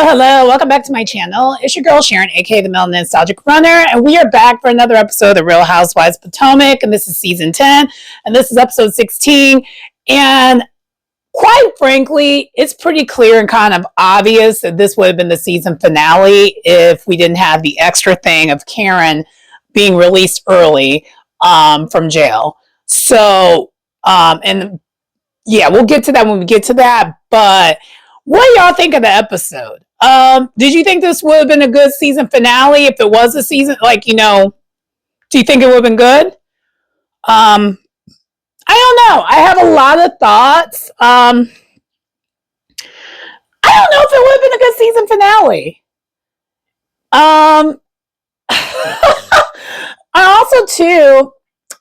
Hello. Welcome back to my channel. It's your girl Sharon, aka the Melanin Nostalgic Runner, and we are back for another episode of the Real Housewives of Potomac, and this is season 10, and this is episode 16. And quite frankly, it's pretty clear and kind of obvious that this would have been the season finale if we didn't have the extra thing of Karen being released early from jail. So, and yeah, we'll get to that when we get to that, but what do y'all think of the episode? Did you think this would have been a good season finale if it was a season? Do you think it would have been good? I don't know. I have a lot of thoughts. I don't know if it would have been a good season finale. I also, too,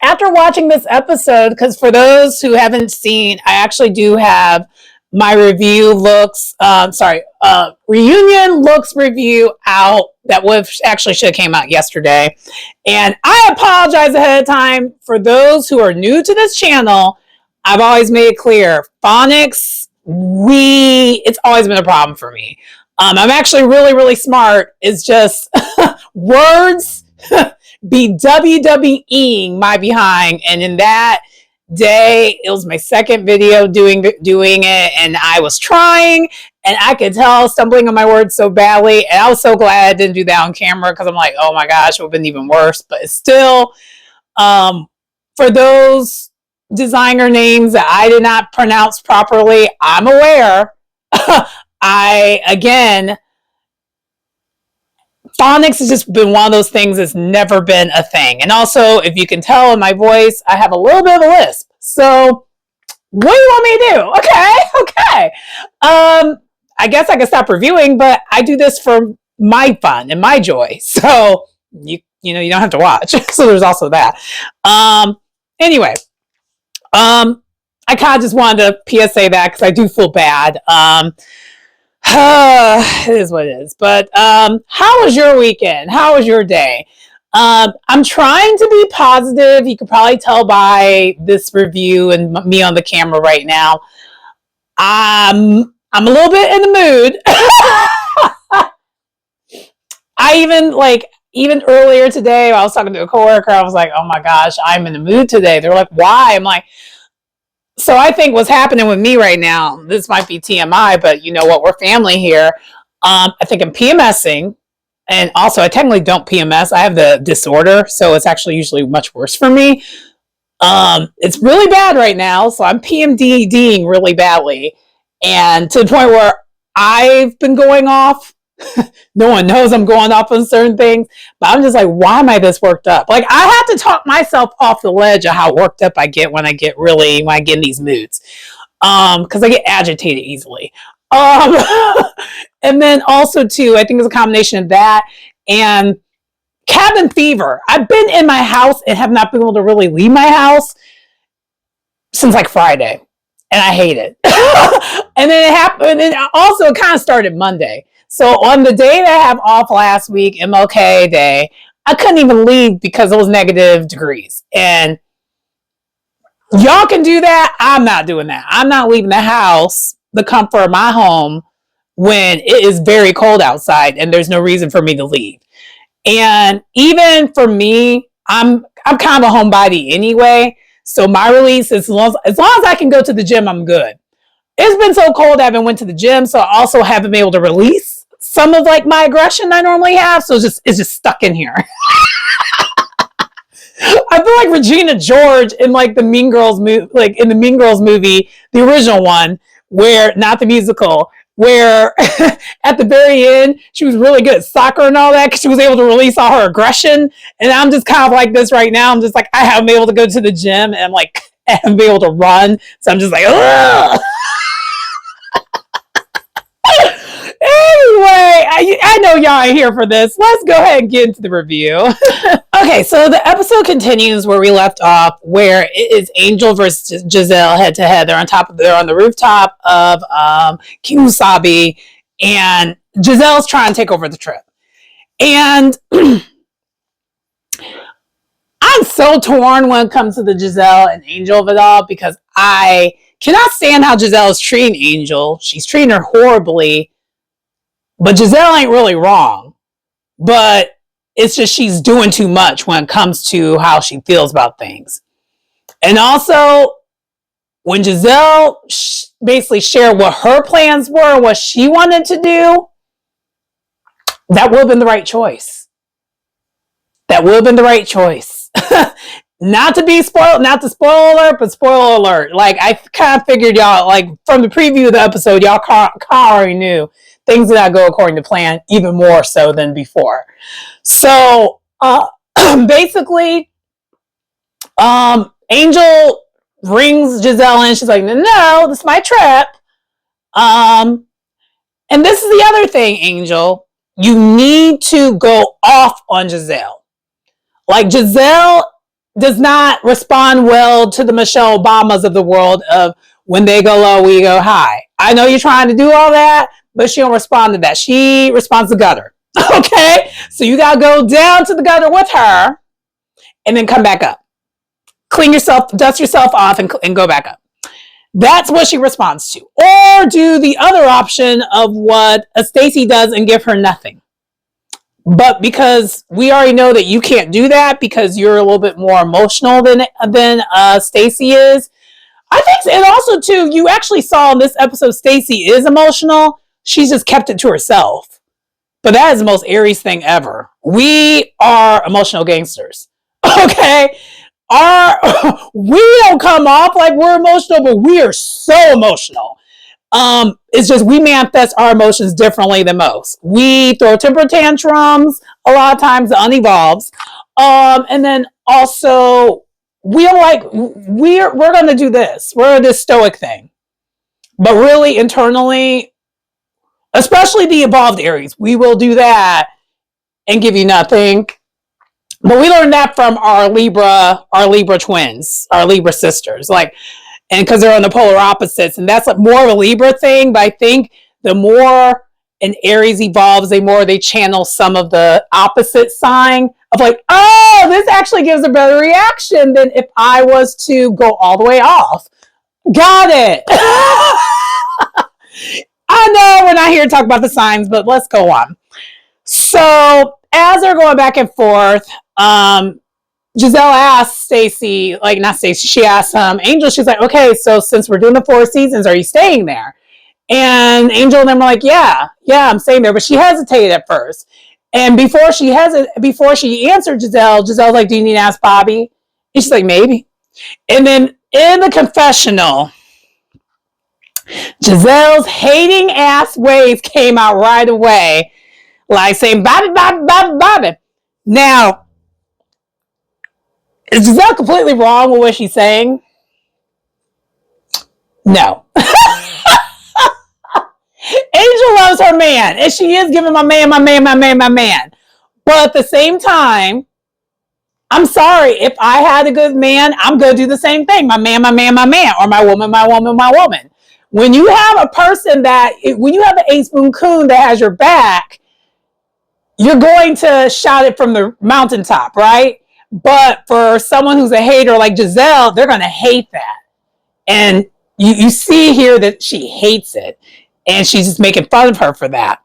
after watching this episode, because for those who haven't seen, I actually do have my reunion looks review out that actually should have came out yesterday. And I apologize ahead of time for those who are new to this channel. I've always made it clear, phonics, it's always been a problem for me. I'm actually really, really smart. It's just words be WWEing my behind. And in that day, it was my second video doing it, and I was trying, and I could tell stumbling on my words so badly, and I was so glad I didn't do that on camera, because I'm like, oh my gosh, it would have been even worse. But it's still, for those designer names that I did not pronounce properly, I'm aware. Phonics has just been one of those things that's never been a thing. And also, if you can tell in my voice, I have a little bit of a lisp. So, what do you want me to do? Okay. I guess I can stop reviewing, but I do this for my fun and my joy. So, you don't have to watch. So, there's also that. Anyway, I kind of just wanted to PSA that because I do feel bad. It is what it is. But how was your weekend? How was your day? I'm trying to be positive. You could probably tell by this review and me on the camera right now. I'm a little bit in the mood. Even earlier today, I was talking to a coworker. I was like, "Oh my gosh, I'm in the mood today." They're like, "Why?" I'm like, so I think what's happening with me right now, this might be TMI, but you know what? We're family here. I think I'm PMSing. And also, I technically don't PMS. I have the disorder, so it's actually usually much worse for me. It's really bad right now, so I'm PMDDing really badly. And to the point where I've been going off. No one knows I'm going off on certain things, but I'm just like, why am I this worked up? Like, I have to talk myself off the ledge of how worked up I get when I get in these moods. Because I get agitated easily. And then also too, I think it's a combination of that and cabin fever. I've been in my house and have not been able to really leave my house since like Friday, and I hate it. And then it happened, and also it kind of started Monday. So on the day that I have off last week, MLK Day, I couldn't even leave because it was negative degrees. And y'all can do that. I'm not doing that. I'm not leaving the house, the comfort of my home, when it is very cold outside and there's no reason for me to leave. And even for me, I'm kind of a homebody anyway. So my release, as long as I can go to the gym, I'm good. It's been so cold I haven't went to the gym, so I also haven't been able to release some of like my aggression I normally have. So it's just stuck in here. I feel like Regina George in like the Mean Girls movie, like in the Mean Girls movie, the original one, where not the musical, where at the very end she was really good at soccer and all that because she was able to release all her aggression. And I'm just kind of like this right now. I'm just like, I haven't been able to go to the gym, and I'm like, I haven't been able to run, so I'm just like, ugh. Anyway, I know y'all ain't here for this. Let's go ahead and get into the review. Okay, so the episode continues where we left off, where it is Angel versus Giselle head to head. They're on the rooftop of King Musabi, and Giselle's trying to take over the trip. And I'm so torn when it comes to the Giselle and Angel of it all, because I cannot stand how Giselle is treating Angel. She's treating her horribly. But Giselle ain't really wrong. But it's just she's doing too much when it comes to how she feels about things. And also, when Giselle basically shared what her plans were, what she wanted to do, that would have been the right choice. That would have been the right choice. Not to be spoiled, not to spoil alert, but spoiler alert. Like, I kind of figured y'all, like, from the preview of the episode, y'all already knew things did not go according to plan, even more so than before. So, basically, Angel rings Giselle in. She's like, no, this is my trip. And this is the other thing, Angel. You need to go off on Giselle. Like, Giselle does not respond well to the Michelle Obamas of the world of when they go low, we go high. I know you're trying to do all that, but she don't respond to that. She responds to gutter. Okay? So you got to go down to the gutter with her and then come back up. Clean yourself, dust yourself off, and go back up. That's what she responds to. Or do the other option of what a Stacey does and give her nothing. But because we already know that you can't do that because you're a little bit more emotional than Stacey is. I think, and also too, you actually saw in this episode Stacey is emotional. She's just kept it to herself. But that is the most Aries thing ever. We are emotional gangsters. Okay? We don't come off like we're emotional, but we are so emotional. It's just we manifest our emotions differently than most. We throw temper tantrums a lot of times, the unevolves. And then also we're going to do this. We're this stoic thing. But really internally, especially the evolved Aries, we will do that and give you nothing. But we learned that from our Libra twins, our Libra sisters. Like, and because they're on the polar opposites, and that's like more of a Libra thing. But I think the more an Aries evolves, the more they channel some of the opposite sign of like, oh, this actually gives a better reaction than if I was to go all the way off. Got it. I know we're not here to talk about the signs, but let's go on. So as they're going back and forth, Giselle asked Stacey, like not Stacey, she asked Angel, she's like, okay, so since we're doing the 4 seasons, are you staying there? And Angel and them were like, yeah, I'm staying there. But she hesitated at first. And before she answered Giselle's like, do you need to ask Bobby? And she's like, maybe. And then in the confessional, Giselle's hating ass ways came out right away. Like saying, Bobby, Bobby, Bobby, Bobby. Now, is Giselle completely wrong with what she's saying? No. Angel loves her man, and she is giving my man. But at the same time, I'm sorry, if I had a good man, I'm going to do the same thing. My man, or my woman. When you have a person when you have an ace boon coon that has your back, you're going to shout it from the mountaintop, right? But for someone who's a hater like Giselle, they're going to hate that. And you see here that she hates it. And she's just making fun of her for that.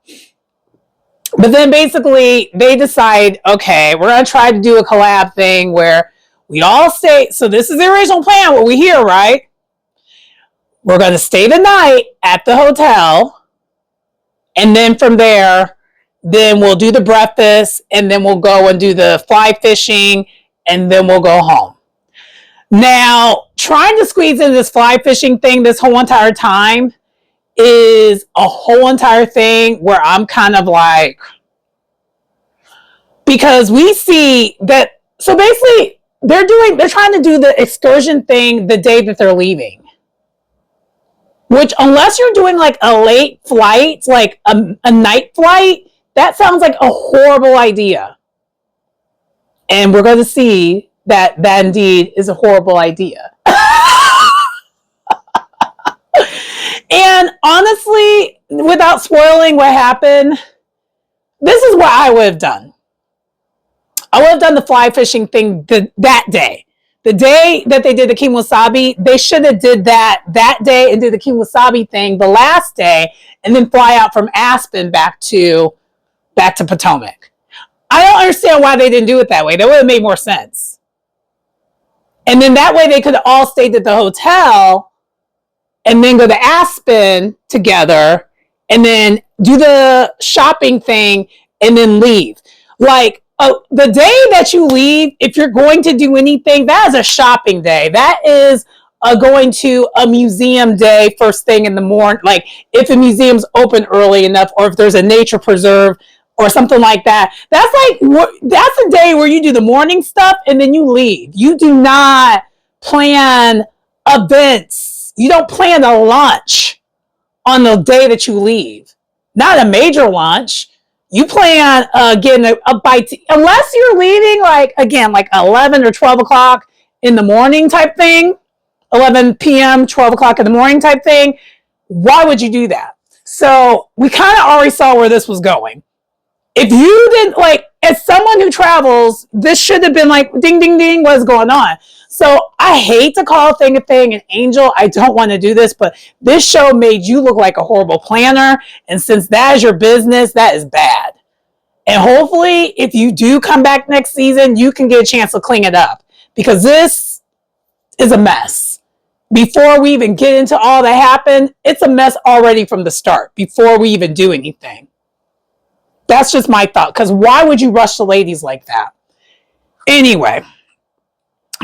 But then basically they decide, okay, we're going to try to do a collab thing where we all stay. So this is the original plan, what we hear, right? We're going to stay the night at the hotel. And then from there, then we'll do the breakfast. And then we'll go and do the fly fishing. And then we'll go home. Now, trying to squeeze in this fly fishing thing this whole entire time is a whole entire thing where I'm kind of like, because we see that, so basically they're trying to do the excursion thing the day that they're leaving, which unless you're doing like a late flight, like a night flight, that sounds like a horrible idea. And we're going to see that indeed is a horrible idea. And honestly, without spoiling what happened, this is what I would have done. I would have done the fly fishing thing that day. The day that they did the king wasabi, they should have did that day and did the king wasabi thing the last day, and then fly out from Aspen back to Potomac. I don't understand why they didn't do it that way. That would have made more sense. And then that way they could have all stayed at the hotel and then go to Aspen together and then do the shopping thing and then leave. Like, the day that you leave, if you're going to do anything, that is a shopping day. That is going to a museum day first thing in the morning. Like, if a museum's open early enough, or if there's a nature preserve or something like that. That's a day where you do the morning stuff and then you leave. You do not plan events. You don't plan a lunch on the day that you leave. Not a major lunch. You plan getting a bite, unless you're leaving like 11 or 12 o'clock in the morning type thing, 11 p.m., 12 o'clock in the morning type thing. Why would you do that? So we kind of already saw where this was going. If you didn't, like, as someone who travels, this should have been like, ding, ding, ding, what's going on? So I hate to call a thing an angel. I don't want to do this, but this show made you look like a horrible planner. And since that is your business, that is bad. And hopefully, if you do come back next season, you can get a chance to clean it up, because this is a mess. Before we even get into all that happened, it's a mess already from the start, before we even do anything. That's just my thought, because why would you rush the ladies like that? Anyway,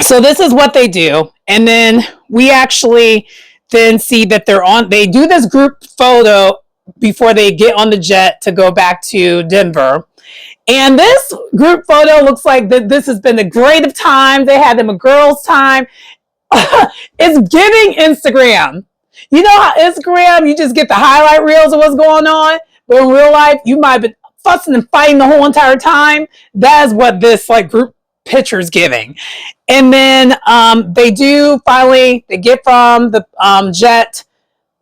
so this is what they do. And then we actually then see that they do this group photo before they get on the jet to go back to Denver. And this group photo looks like that this has been a great of time. They had them a girls' time. It's giving Instagram. You know how Instagram, you just get the highlight reels of what's going on, but in real life, you might have been fussing and fighting the whole entire time. That is what this like group picture is giving. And then they get from the jet.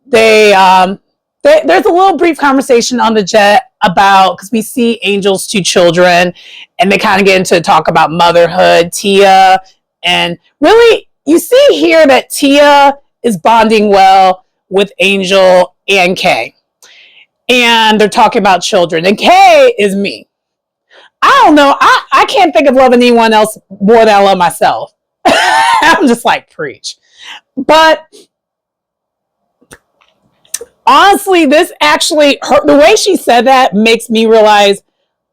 There's a little brief conversation on the jet about, because we see Angel's two children, and they kind of get into talk about motherhood, Tia, and really you see here that Tia is bonding well with Angel and Kay. And they're talking about children. And Kay is me. I don't know. I can't think of loving anyone else more than I love myself. I'm just like, preach. But honestly, this actually, the way she said that makes me realize,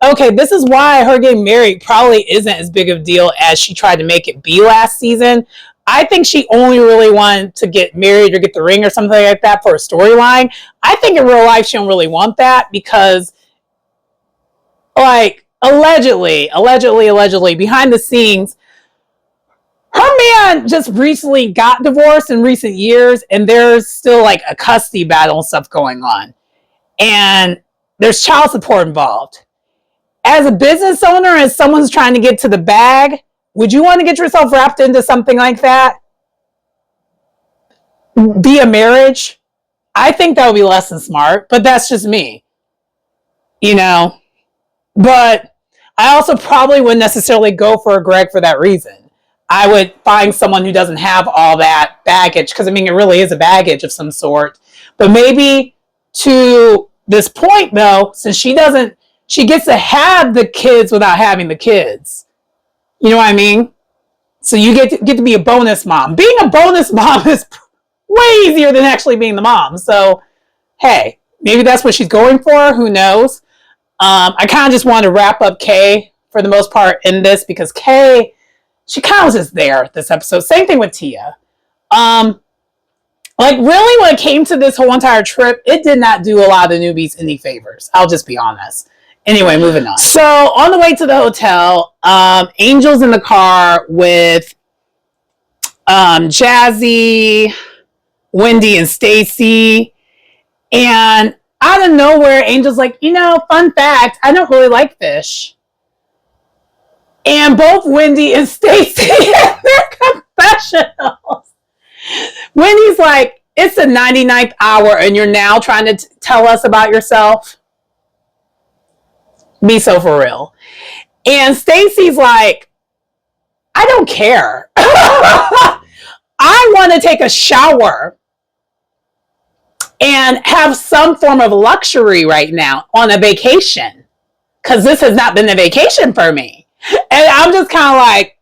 okay, this is why her getting married probably isn't as big of a deal as she tried to make it be last season. I think she only really wanted to get married or get the ring or something like that for a storyline. I think in real life she don't really want that, because like allegedly behind the scenes, her man just recently got divorced in recent years, and there's still like a custody battle and stuff going on, and there's child support involved. As a business owner, as someone who's trying to get to the bag, would you want to get yourself wrapped into something like that via marriage? I think that would be less than smart, but that's just me, you know. But I also probably wouldn't necessarily go for a Greg for that reason. I would find someone who doesn't have all that baggage, because I mean, it really is a baggage of some sort. But maybe to this point, though, since she gets to have the kids without having the kids. You know what I mean? So you get to be a bonus mom. Being a bonus mom is way easier than actually being the mom. So, hey, maybe that's what she's going for. Who knows? I kind of just wanted to wrap up Kay for the most part in this, because Kay, she kind of was just there this episode. Same thing with Tia. Like, really, when it came to this whole entire trip, it did not do a lot of the newbies any favors. I'll just be honest. Anyway, moving on. So, on the way to the hotel, Angel's in the car with Jazzy, Wendy, and Stacy. And out of nowhere, Angel's like, fun fact, I don't really like fish. And both Wendy and Stacy have their confessionals. Wendy's like, it's the 99th hour and you're now trying to tell us about yourself? Be so for real. And Stacy's like, I don't care. I want to take a shower and have some form of luxury right now on a vacation, because this has not been a vacation for me. And I'm just kind of like,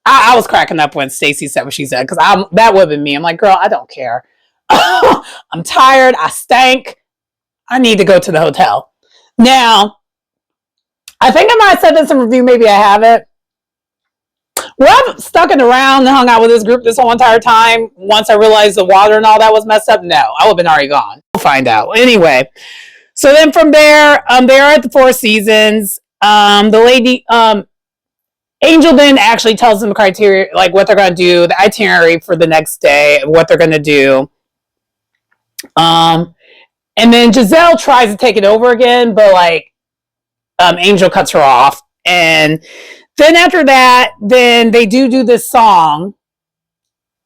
I was cracking up when Stacey said what she said, because that would have been me. I'm like, girl, I don't care. I'm tired. I stank. I need to go to the hotel. Now, I think I might have said this in review. Maybe I haven't. Well, I've stuck it around and hung out with this group this whole entire time. Once I realized the water and all that was messed up, no, I would have been already gone. We'll find out. Anyway, so then from there, they are at the Four Seasons. The lady, Angel then actually tells them the criteria, like what they're going to do, the itinerary for the next day, what they're going to do. And then Giselle tries to take it over again, but like Angel cuts her off. And then after that, then they do this song,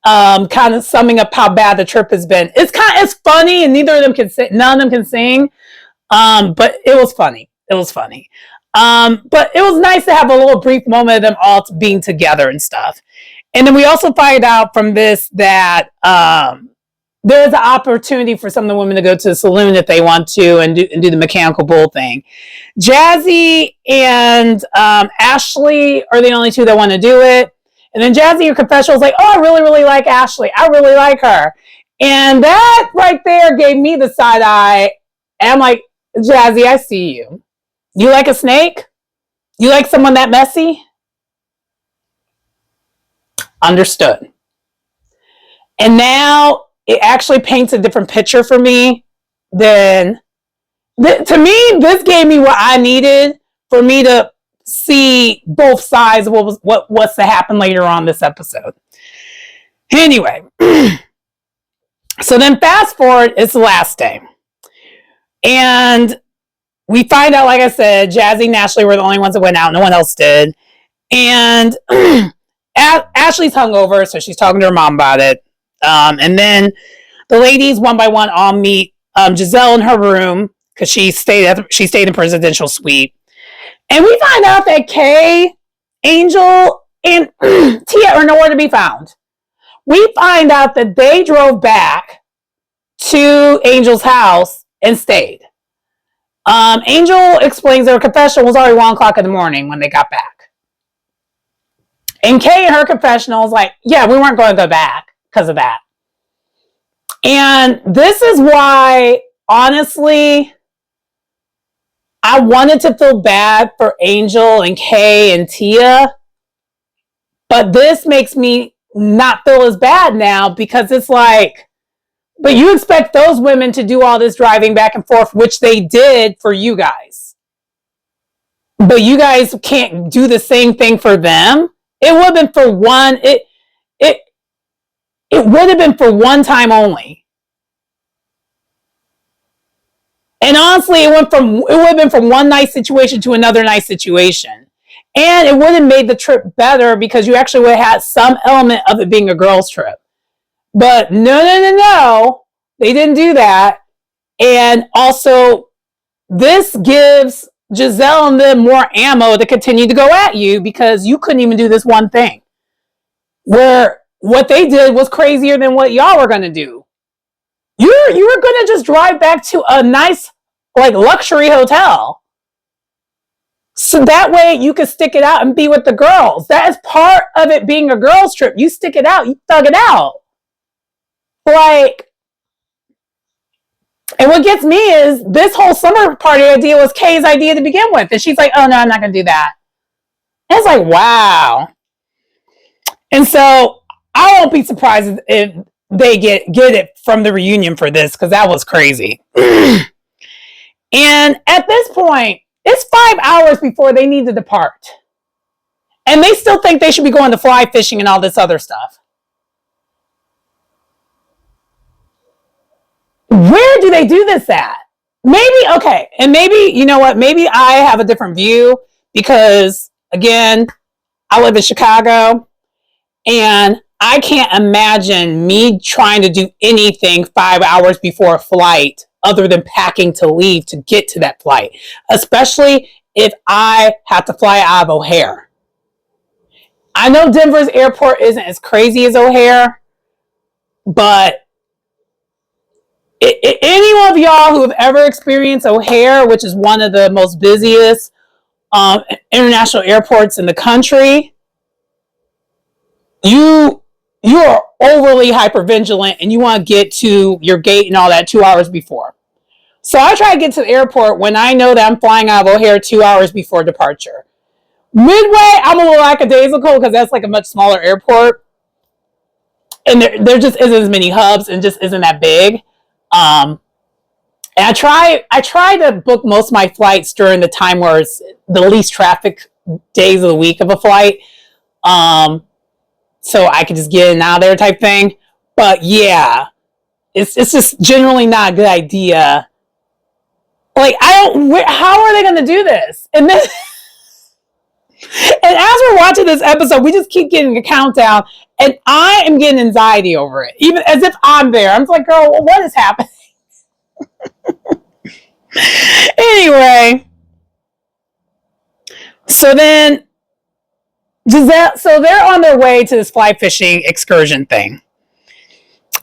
kind of summing up how bad the trip has been. It's funny, and none of them can sing. But it was funny. It was funny. But it was nice to have a little brief moment of them all being together and stuff. And then we also find out from this that there's an opportunity for some of the women to go to the saloon if they want to and do the mechanical bull thing. Jazzy and Ashley are the only two that want to do it. And then Jazzy, your confessional, was like, oh, I really, really like Ashley. I really like her. And that right there gave me the side eye. And I'm like, Jazzy, I see you. You like a snake? You like someone that messy? Understood. And now it actually paints a different picture for me than... to me, this gave me what I needed for me to see both sides of what's to happen later on this episode. Anyway, so then fast forward, it's the last day. And we find out, like I said, Jazzy and Ashley were the only ones that went out. No one else did. And Ashley's hungover, so she's talking to her mom about it. And then the ladies, one by one, all meet Giselle in her room, because she stayed in presidential suite. And we find out that Kay, Angel, and Tia are nowhere to be found. We find out that they drove back to Angel's house and stayed. Angel explains that her confessional was already 1 o'clock in the morning when they got back. And Kay in her confessional was like, yeah, we weren't going to go back because of that. And this is why, honestly, I wanted to feel bad for Angel and Kay and Tia, but this makes me not feel as bad now, because it's like, but you expect those women to do all this driving back and forth, which they did for you guys. But you guys can't do the same thing for them. It would have been for one, it would have been for one time only. And honestly, it would have been from one nice situation to another nice situation. And it would have made the trip better, because you actually would have had some element of it being a girls' trip. But no. They didn't do that. And also, this gives Giselle and them more ammo to continue to go at you, because you couldn't even do this one thing. Where what they did was crazier than what y'all were going to do. You were going to just drive back to a nice, like, luxury hotel. So that way you could stick it out and be with the girls. That is part of it being a girls' trip. You stick it out. You thug it out. Like, and what gets me is this whole summer party idea was Kay's idea to begin with. And she's like, oh, no, I'm not going to do that. And it's like, wow. And so I won't be surprised if they get it from the reunion for this, because that was crazy. And at this point, it's 5 hours before they need to depart. And they still think they should be going to fly fishing and all this other stuff. Where do they do this at? Maybe, okay. And maybe, you know what? Maybe I have a different view, because, again, I live in Chicago, and I can't imagine me trying to do anything 5 hours before a flight other than packing to leave to get to that flight, especially if I have to fly out of O'Hare. I know Denver's airport isn't as crazy as O'Hare, but any of y'all who have ever experienced O'Hare, which is one of the most busiest international airports in the country, you are overly hypervigilant and you want to get to your gate and all that 2 hours before. So I try to get to the airport when I know that I'm flying out of O'Hare 2 hours before departure. Midway, I'm a little lackadaisical because that's like a much smaller airport. And there just isn't as many hubs and just isn't that big. And I try to book most of my flights during the time where it's the least traffic days of the week of a flight. So I could just get in and out of there type thing. But yeah, it's just generally not a good idea. Like, how are they going to do this? And then, and as we're watching this episode, we just keep getting a countdown, and I am getting anxiety over it, even as if I'm there. I'm like, girl, what is happening? Anyway, so then Giselle, so they're on their way to this fly fishing excursion thing.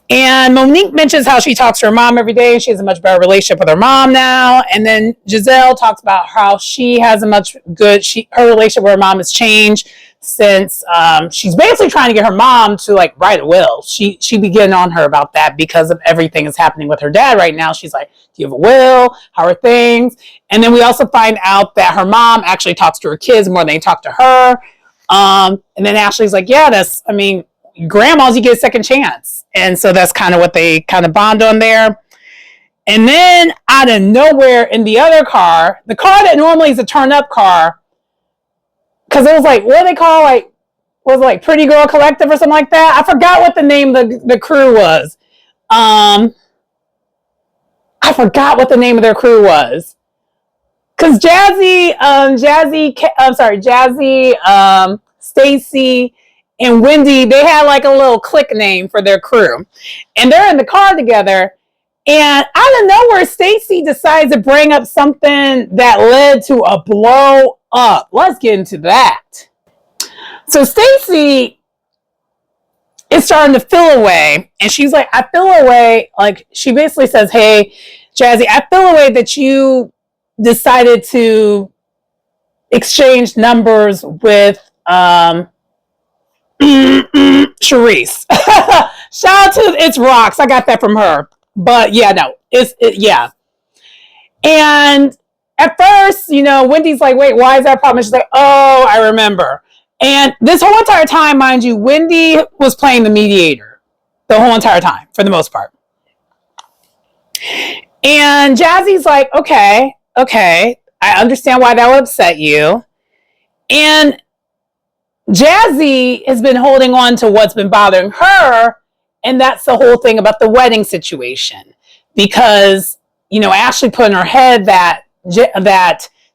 And Monique mentions how she talks to her mom every day. She has a much better relationship with her mom now. And then Giselle talks about how she has her relationship with her mom has changed since she's basically trying to get her mom to like write a will. She began on her about that because of everything that's happening with her dad right now. She's like, do you have a will? How are things? And then we also find out that her mom actually talks to her kids more than they talk to her. And then Ashley's like, yeah, grandmas, you get a second chance. And so that's kind of what they kind of bond on there. And then out of nowhere in the other car, the car that normally is a turn up car, because it was like, what do they call, like, was it like Pretty Girl Collective or something like that? I forgot what the name of the crew was. I forgot what the name of their crew was. Because Jazzy, Stacy, and Wendy, they had like a little clique name for their crew. And they're in the car together. And out of nowhere, Stacy decides to bring up something that led to a blow up. Let's get into that. So Stacy is starting to feel away. And she's like, I feel away. Like, she basically says, hey, Jazzy, I feel away that you decided to exchange numbers with Charisse. Shout out to It's Rocks. I got that from her. But yeah, no, yeah. And at first, Wendy's like, wait, why is that a problem? And she's like, oh, I remember. And this whole entire time, mind you, Wendy was playing the mediator the whole entire time, for the most part. And Jazzy's like, okay, I understand why that would upset you. And Jazzy has been holding on to what's been bothering her, and that's the whole thing about the wedding situation. Because, Ashley put in her head that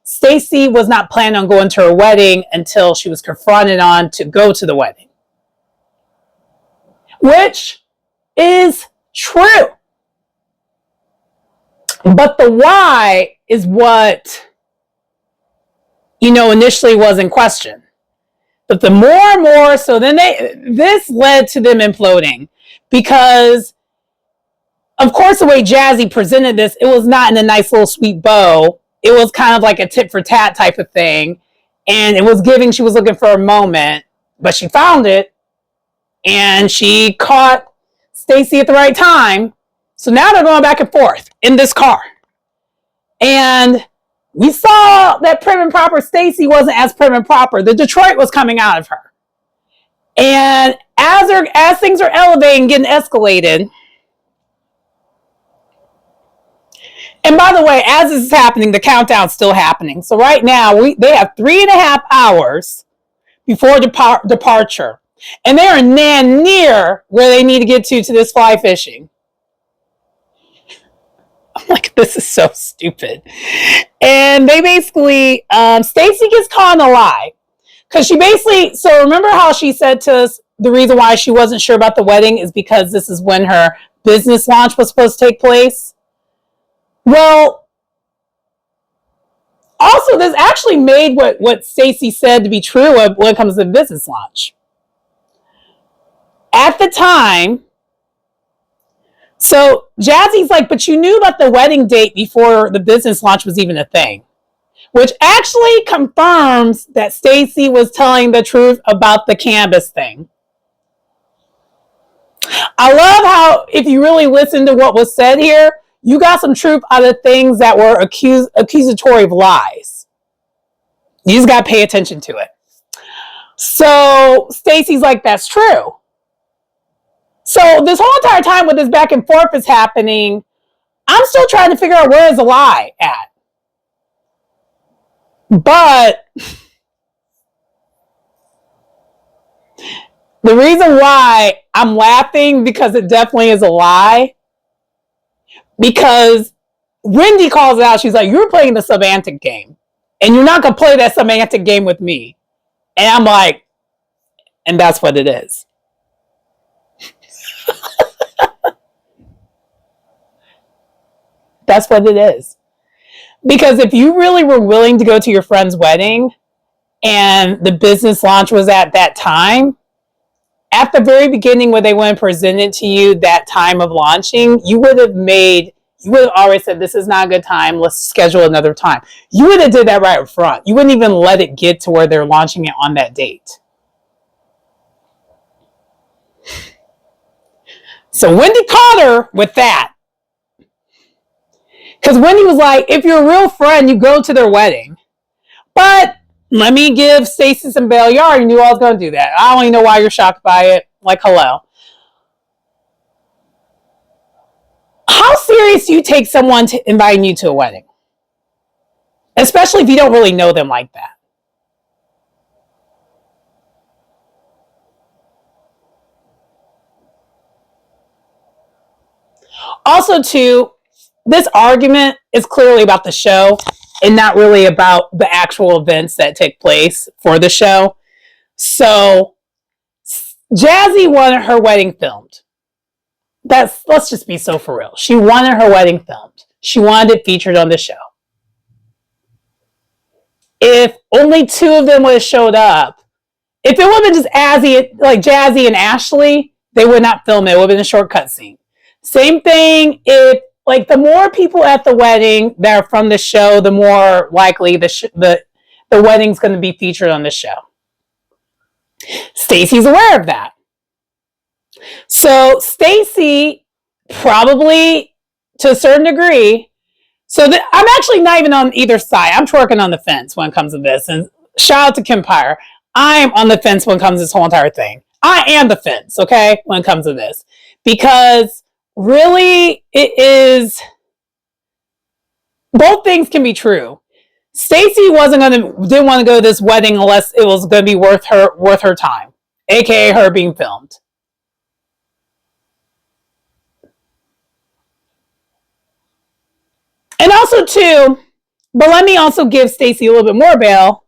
Stacy was not planning on going to her wedding until she was confronted on to go to the wedding. Which is true. But the why is what, initially was in question. But the more and more, so then this led to them imploding. Because, of course, the way Jazzy presented this, it was not in a nice little sweet bow. It was kind of like a tit for tat type of thing. And it was giving, she was looking for a moment. But she found it. And she caught Stacy at the right time. So now they're going back and forth in this car. And we saw that prim and proper Stacy wasn't as prim and proper. The Detroit was coming out of her. And as things are elevating, getting escalated. And by the way, as this is happening, the countdown's still happening. So right now, they have 3.5 hours before departure. And they are near where they need to get to this fly fishing. I'm like, this is so stupid. And they basically, Stacy gets caught in a lie. Because so remember how she said to us, the reason why she wasn't sure about the wedding is because this is when her business launch was supposed to take place? Well, Also, this actually made what Stacey said to be true when it comes to the business launch. At the time, so Jazzy's like, but you knew about the wedding date before the business launch was even a thing, which actually confirms that Stacey was telling the truth about the cannabis thing. I love how, if you really listen to what was said here, you got some truth out of things that were accusatory of lies. You just got to pay attention to it. So Stacey's like, that's true. So this whole entire time with this back and forth is happening, I'm still trying to figure out where is the lie at. But the reason why I'm laughing, because it definitely is a lie, because Wendy calls it out. She's like, you're playing the semantic game, and you're not going to play that semantic game with me. And I'm like, and that's what it is. That's what it is. Because if you really were willing to go to your friend's wedding and the business launch was at that time, at the very beginning when they went and presented to you that time of launching, you would have already said, this is not a good time, let's schedule another time. You would have did that right up front. You wouldn't even let it get to where they're launching it on that date. So Wendy caught her with that. Because Wendy was like, if you're a real friend, you go to their wedding. But let me give Stacey some bail. You already knew I was going to do that. I don't even know why you're shocked by it. Like, hello. How serious do you take someone to inviting you to a wedding? Especially if you don't really know them like that. Also, too, this argument is clearly about the show and not really about the actual events that take place for the show. So Jazzy wanted her wedding filmed. Let's just be so for real. She wanted her wedding filmed. She wanted it featured on the show. If only two of them would have showed up, if it would have been just Jazzy and Ashley, they would not film it. It would have been a shortcut scene. Same thing if, like, the more people at the wedding that are from the show, the more likely the wedding's going to be featured on the show. Stacey's aware of that. So Stacey probably, to a certain degree, I'm actually not even on either side. I'm twerking on the fence when it comes to this. And shout out to Kim Pyre. I'm on the fence when it comes to this whole entire thing. I am the fence, okay, when it comes to this. Because really, it is, both things can be true. Stacey didn't want to go to this wedding unless it was going to be worth her time, aka her being filmed. And also, too, but let me also give Stacey a little bit more bail.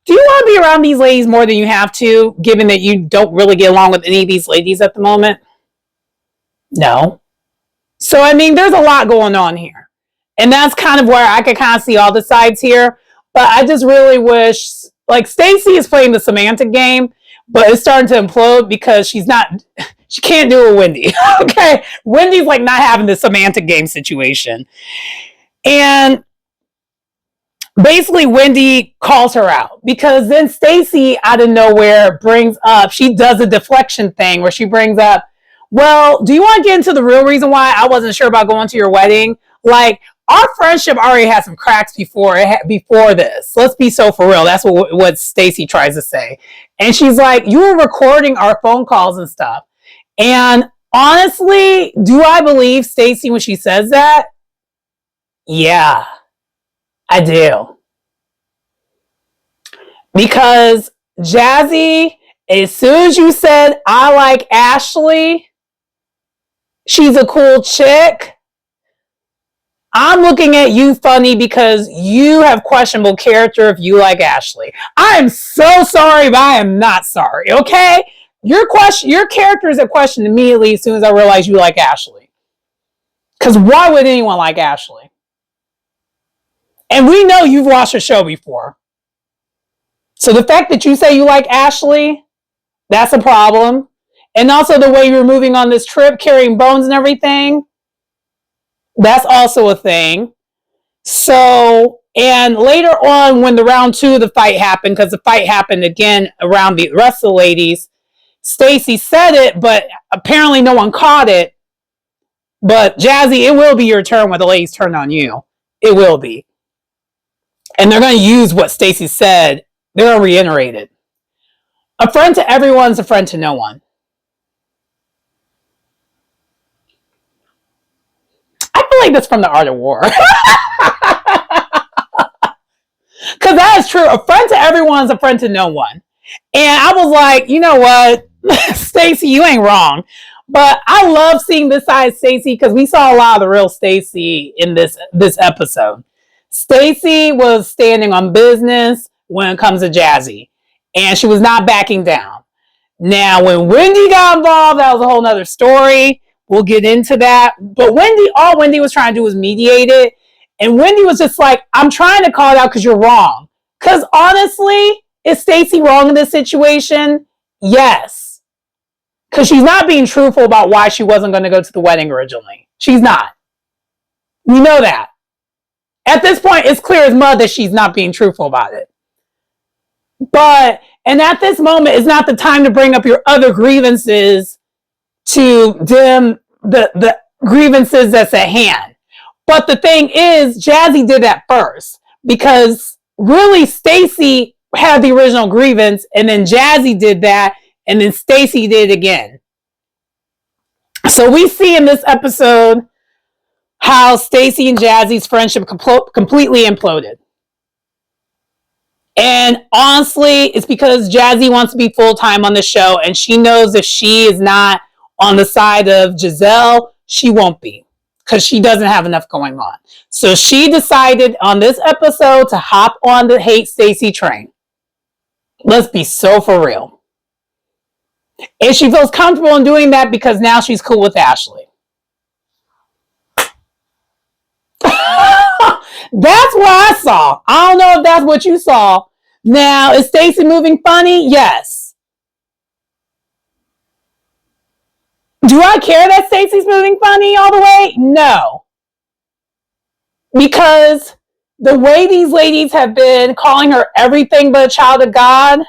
Do you want to be around these ladies more than you have to, given that you don't really get along with any of these ladies at the moment? No. So, I mean, there's a lot going on here. And that's kind of where I could kind of see all the sides here. But I just really wish, like, Stacey is playing the semantic game, but it's starting to implode because she can't do it, Wendy. Okay? Wendy's like not having the semantic game situation. And basically Wendy calls her out because then Stacey out of nowhere she does a deflection thing where she brings up, well, do you want to get into the real reason why I wasn't sure about going to your wedding? Like, our friendship already had some cracks before this. Let's be so for real. That's what Stacey tries to say. And she's like, you were recording our phone calls and stuff. And honestly, do I believe Stacey when she says that? Yeah, I do. Because Jazzy, as soon as you said, I like Ashley, she's a cool chick, I'm looking at you funny because you have questionable character if you like Ashley. I am so sorry, but I am not sorry, okay? Your character is a question immediately as soon as I realize you like Ashley. Because why would anyone like Ashley? And we know you've watched a show before. So the fact that you say you like Ashley, that's a problem. And also the way you're moving on this trip, carrying bones and everything, that's also a thing. So, and later on when the round 2 of the fight happened, because the fight happened again around the rest of the ladies, Stacy said it, but apparently no one caught it. But Jazzy, it will be your turn when the ladies turn on you. It will be. And they're going to use what Stacy said. They're going to reiterate it. A friend to everyone is a friend to no one. I feel like that's from The Art of War. Because that is true. A friend to everyone is a friend to no one. And I was like, you know what? Stacy, you ain't wrong. But I love seeing this side of Stacy because we saw a lot of the real Stacy in this episode. Stacy was standing on business when it comes to Jazzy. And she was not backing down. Now, when Wendy got involved, that was a whole nother story. We'll get into that. But all Wendy was trying to do was mediate it. And Wendy was just like, I'm trying to call it out because you're wrong. Because honestly, is Stacy wrong in this situation? Yes. Because she's not being truthful about why she wasn't going to go to the wedding originally. She's not. We know that. At this point, it's clear as mud that she's not being truthful about it. And at this moment, it's not the time to bring up your other grievances to dim the grievances that's at hand. But the thing is, Jazzy did that first because really Stacy had the original grievance and then Jazzy did that and then Stacy did it again. So we see in this episode how Stacy and Jazzy's friendship completely imploded. And honestly, it's because Jazzy wants to be full-time on the show and she knows if she is not on the side of Giselle, she won't be. Because she doesn't have enough going on. So she decided on this episode to hop on the hate Stacy train. Let's be so for real. And she feels comfortable in doing that because now she's cool with Ashley. That's what I saw. I don't know if that's what you saw. Now, is Stacy moving funny? Yes. Do I care that Stacy's moving funny all the way? No. Because the way these ladies have been calling her everything but a child of God,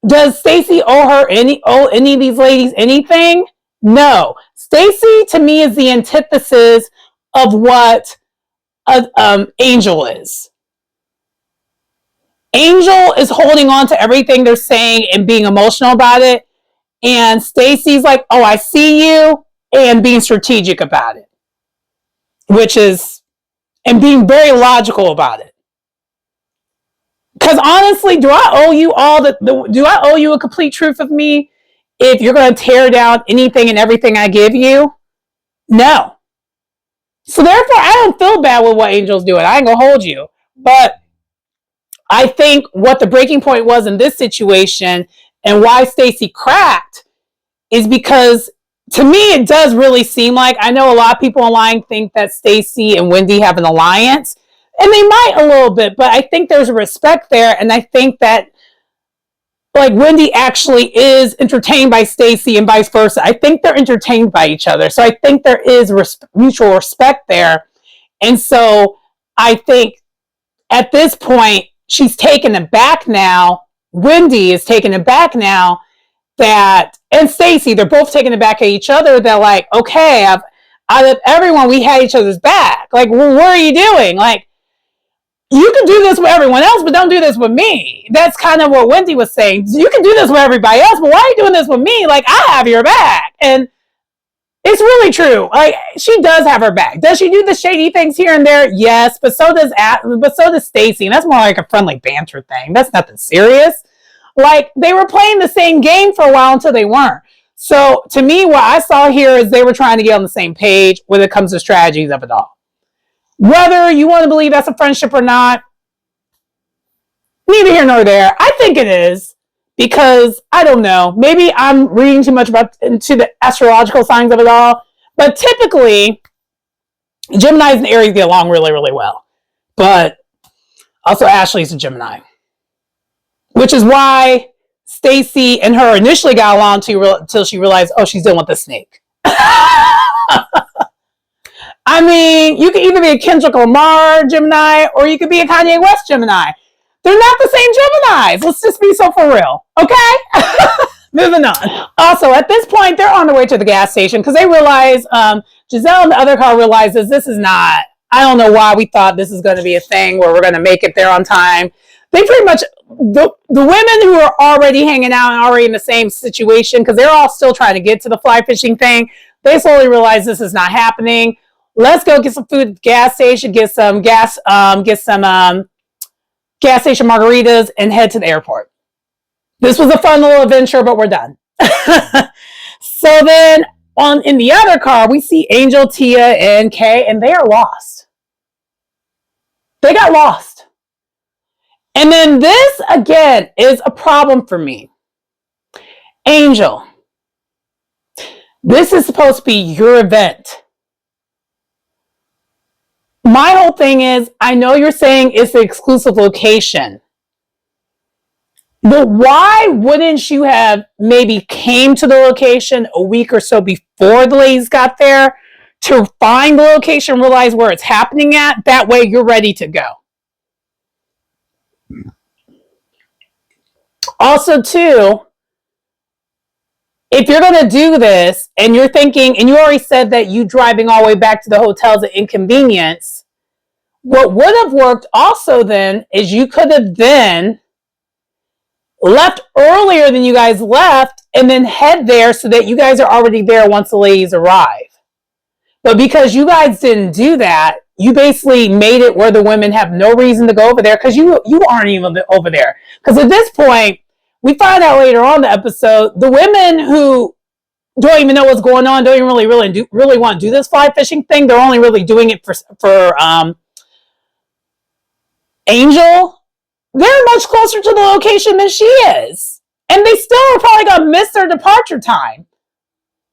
does Stacy owe any of these ladies anything? No. Stacy to me is the antithesis of what Angel is. Angel is holding on to everything they're saying and being emotional about it. And Stacy's like, oh, I see you, and being strategic about it. And being very logical about it. Because honestly, do I owe you a complete truth of me if you're going to tear down anything and everything I give you? No. So therefore, I don't feel bad with what Angel's doing. I ain't going to hold you. But I think what the breaking point was in this situation and why Stacy cracked is because to me, it does really seem like, I know a lot of people online think that Stacy and Wendy have an alliance, and they might a little bit, but I think there's a respect there, and I think that like Wendy actually is entertained by Stacy and vice versa. I think they're entertained by each other, so I think there is mutual respect there, and so I think at this point, she's taken aback now. Wendy is taken aback now and Stacy, they're both taken aback at each other. They're like, okay, out of everyone, we had each other's back. Like, well, what are you doing? Like, you can do this with everyone else, but don't do this with me. That's kind of what Wendy was saying. You can do this with everybody else, but why are you doing this with me? Like, I have your back. And it's really true. Like, she does have her back. Does she do the shady things here and there? Yes, but so does Stacy. And that's more like a friendly banter thing. That's nothing serious. Like, they were playing the same game for a while until they weren't. So, to me, what I saw here is they were trying to get on the same page when it comes to strategies of it all. Whether you want to believe that's a friendship or not, neither here nor there. I think it is. Because, I don't know, maybe I'm reading too much into the astrological signs of it all. But typically, Geminis and Aries get along really, really well. But also Ashley's a Gemini, which is why Stacy and her initially got along until she realized, oh, she's dealing with a snake. I mean, you could either be a Kendrick Lamar Gemini or you could be a Kanye West Gemini. They're not the same Geminis. Let's just be so for real. Okay? Moving on. Also, at this point, they're on their way to the gas station because they realize, Giselle in the other car realizes this is not, I don't know why we thought this is going to be a thing where we're going to make it there on time. They pretty much, the women who are already hanging out and already in the same situation, because they're all still trying to get to the fly fishing thing, they slowly realize this is not happening. Let's go get some food at the gas station, get some gas station margaritas, and head to the airport. This was a fun little adventure, but we're done. So then in the other car, we see Angel, Tia, and Kay, and they are lost. They got lost. And then this, again, is a problem for me. Angel, this is supposed to be your event. My whole thing is, I know you're saying it's the exclusive location, but why wouldn't you have maybe came to the location a week or so before the ladies got there to find the location, realize where it's happening at? That way you're ready to go. Also, too, if you're going to do this and you're thinking, and you already said that you driving all the way back to the hotel is an inconvenience, what would have worked also then is you could have then left earlier than you guys left and then head there so that you guys are already there once the ladies arrive. But because you guys didn't do that, you basically made it where the women have no reason to go over there because you aren't even over there. Because at this point, we find out later on in the episode, the women who don't even know what's going on, don't even really want to do this fly fishing thing. They're only really doing it for Angel. They're much closer to the location than she is. And they still are probably going to miss their departure time.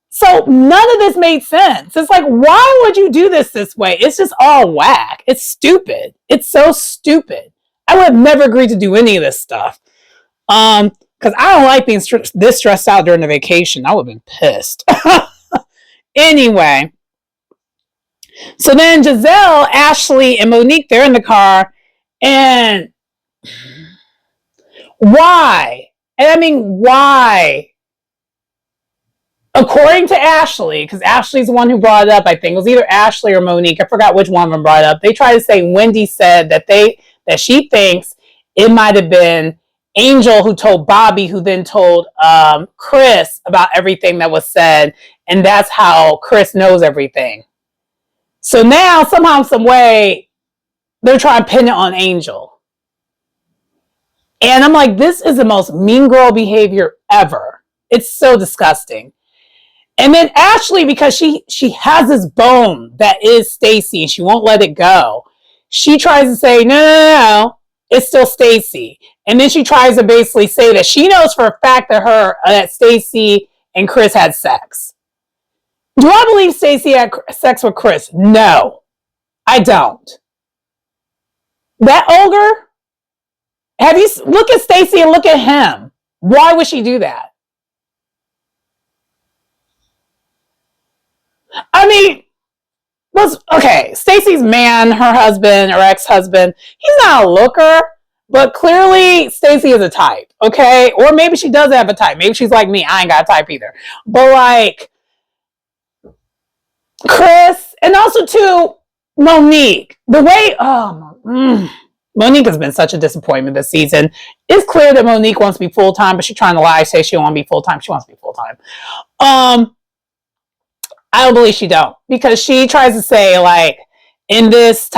So none of this made sense. It's like, why would you do this way? It's just all whack. It's stupid. It's so stupid. I would have never agreed to do any of this stuff. Because I don't like being this stressed out during the vacation. I would have been pissed. Anyway. So then Giselle, Ashley, and Monique, they're in the car. And why? And I mean, why? According to Ashley, because Ashley's the one who brought it up, I think. It was either Ashley or Monique. I forgot which one of them brought it up. They tried to say Wendy said that she thinks it might have been Angel who told Bobby, who then told Chris about everything that was said. And that's how Chris knows everything. So now, somehow, some way, they're trying to pin it on Angel. And I'm like, this is the most mean girl behavior ever. It's so disgusting. And then Ashley, because she has this bone that is Stacy and she won't let it go. She tries to say, no, it's still Stacy. And then she tries to basically say that she knows for a fact that Stacy and Chris had sex. Do I believe Stacy had sex with Chris? No, I don't. That ogre? Have you look at Stacy and look at him? Why would she do that? I mean, Stacy's man, her husband or ex-husband, he's not a looker, but clearly Stacy is a type, okay? Or maybe she does have a type. Maybe she's like me. I ain't got a type either. But like Chris, and also too, Monique, the way, Monique has been such a disappointment this season. It's clear that Monique wants to be full-time, but she's trying to lie, say she don't want to be full-time. She wants to be full-time. I don't believe she don't, because she tries to say, like, in this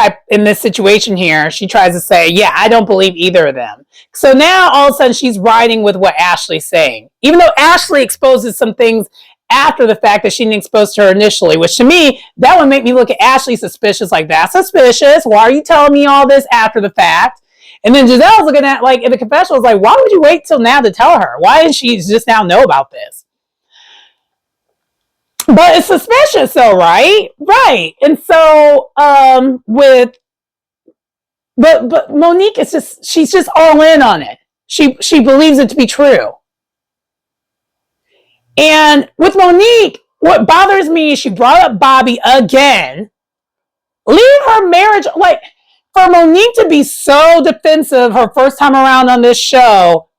situation here, she tries to say, yeah, I don't believe either of them. So now all of a sudden she's riding with what Ashley's saying, even though Ashley exposes some things after the fact that she didn't expose to her initially, which to me, that would make me look at Ashley suspicious, like, that's suspicious. Why are you telling me all this after the fact? And then Giselle's looking at, like, in the confessional, like, why would you wait till now to tell her? Why didn't she just now know about this? But it's suspicious though, right? Right. And so with But Monique is just, she's just all in on it. She believes it to be true. And with Monique, what bothers me is she brought up Bobby again. Leave her marriage, like, for Monique to be so defensive her first time around on this show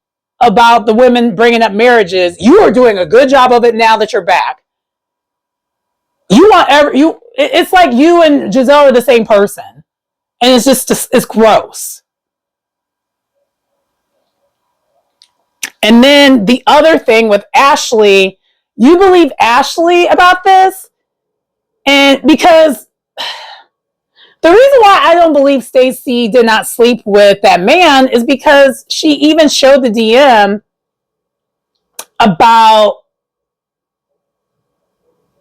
about the women bringing up marriages. You are doing a good job of it now that you're back. It's like you and Giselle are the same person. And it's gross. And then the other thing with Ashley, you believe Ashley about this? And because the reason why I don't believe Stacey did not sleep with that man is because she even showed the DM about,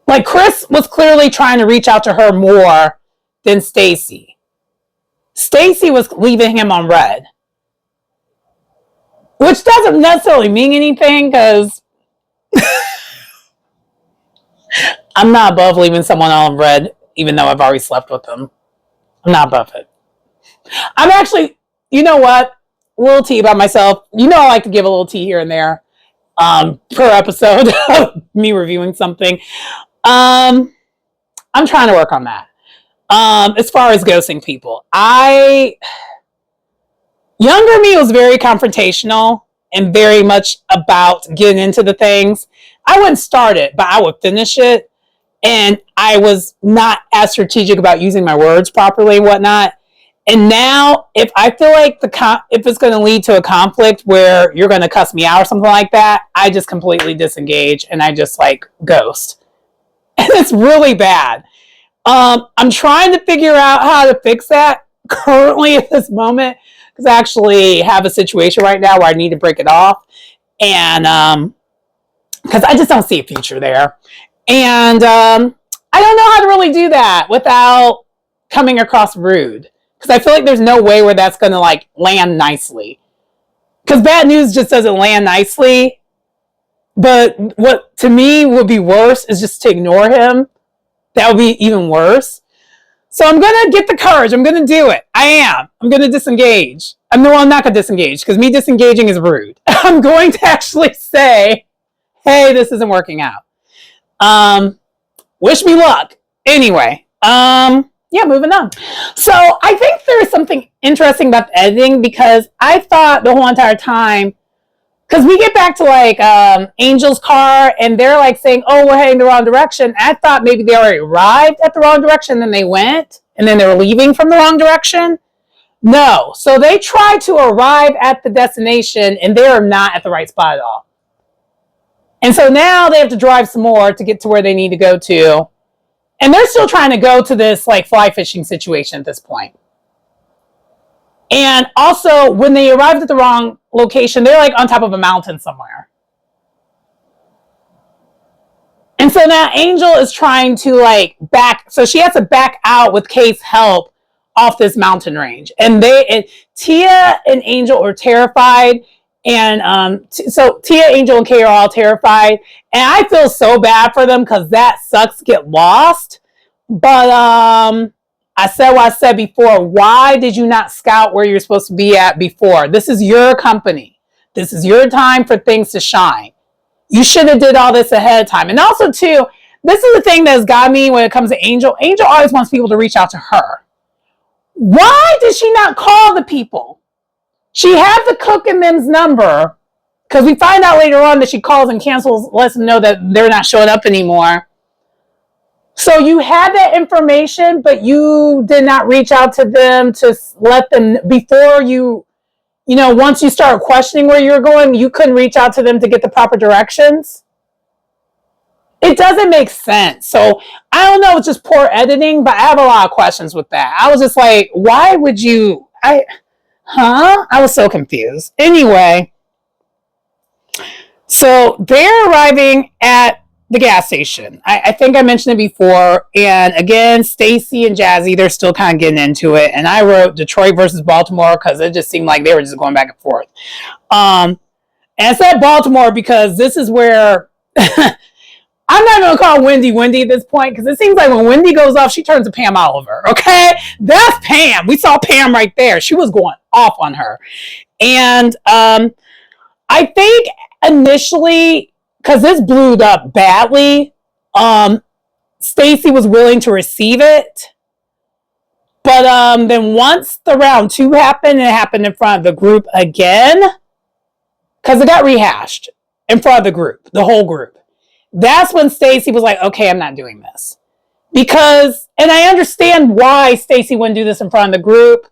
like, Chris was clearly trying to reach out to her more than Stacey. Stacey was leaving him on red, which doesn't necessarily mean anything because I'm not above leaving someone on red, even though I've already slept with them. I'm not above it. I'm actually, you know what? A little tea about myself. You know I like to give a little tea here and there per episode of me reviewing something. I'm trying to work on that. As far as ghosting people, younger me was very confrontational and very much about getting into the things. I wouldn't start it, but I would finish it. And I was not as strategic about using my words properly and whatnot. And now, if I feel like if it's going to lead to a conflict where you're going to cuss me out or something like that, I just completely disengage and I just like ghost. And it's really bad. I'm trying to figure out how to fix that currently at this moment because I actually have a situation right now where I need to break it off. And because I just don't see a future there. And I don't know how to really do that without coming across rude. Because I feel like there's no way where that's going to like land nicely. Because bad news just doesn't land nicely. But what to me would be worse is just to ignore him. That would be even worse. So I'm going to get the courage. I'm going to do it. I am. I'm going to disengage. No, I'm not going to disengage because me disengaging is rude. I'm going to actually say, hey, this isn't working out. Wish me luck. Anyway, yeah, moving on. So I think there's something interesting about the editing because I thought the whole entire time, because we get back to like Angel's car and they're like saying, oh, we're heading the wrong direction. I thought maybe they already arrived at the wrong direction, then they went, and then they were leaving from the wrong direction. No. So they tried to arrive at the destination and they are not at the right spot at all. And so now they have to drive some more to get to where they need to go to. And they're still trying to go to this like fly fishing situation at this point. And also when they arrived at the wrong location, they're like on top of a mountain somewhere. And so now Angel is trying to like so she has to back out with Kay's help off this mountain range. And Tia and Angel are terrified. And so Tia, Angel, and Kay are all terrified. And I feel so bad for them because that sucks to get lost. But I said what I said before. Why did you not scout where you're supposed to be at before? This is your company. This is your time for things to shine. You should have did all this ahead of time. And also, too, this is the thing that's got me when it comes to Angel. Angel always wants people to reach out to her. Why did she not call the people? She had the cook and them's number because we find out later on that she calls and cancels, lets them know that they're not showing up anymore. So you had that information, but you did not reach out to them to let them, before once you start questioning where you're going, you couldn't reach out to them to get the proper directions. It doesn't make sense. So I don't know, it's just poor editing, but I have a lot of questions with that. I was just like, why would you, I was so confused. Anyway, so they're arriving at the gas station. I think I mentioned it before. And again, Stacey and Jazzy, they're still kind of getting into it. And I wrote Detroit versus Baltimore because it just seemed like they were just going back and forth. And I said Baltimore because this is where I'm not going to call Wendy at this point because it seems like when Wendy goes off, she turns to Pam Oliver. Okay, that's Pam. We saw Pam right there. She was going off on her, and I think initially because this blew up badly, Stacey was willing to receive it. But then once the round 2 happened, it happened in front of the group again, because it got rehashed in front of the group, the whole group. That's when Stacey was like, okay, I'm not doing this. Because, and I understand why Stacey wouldn't do this in front of the group.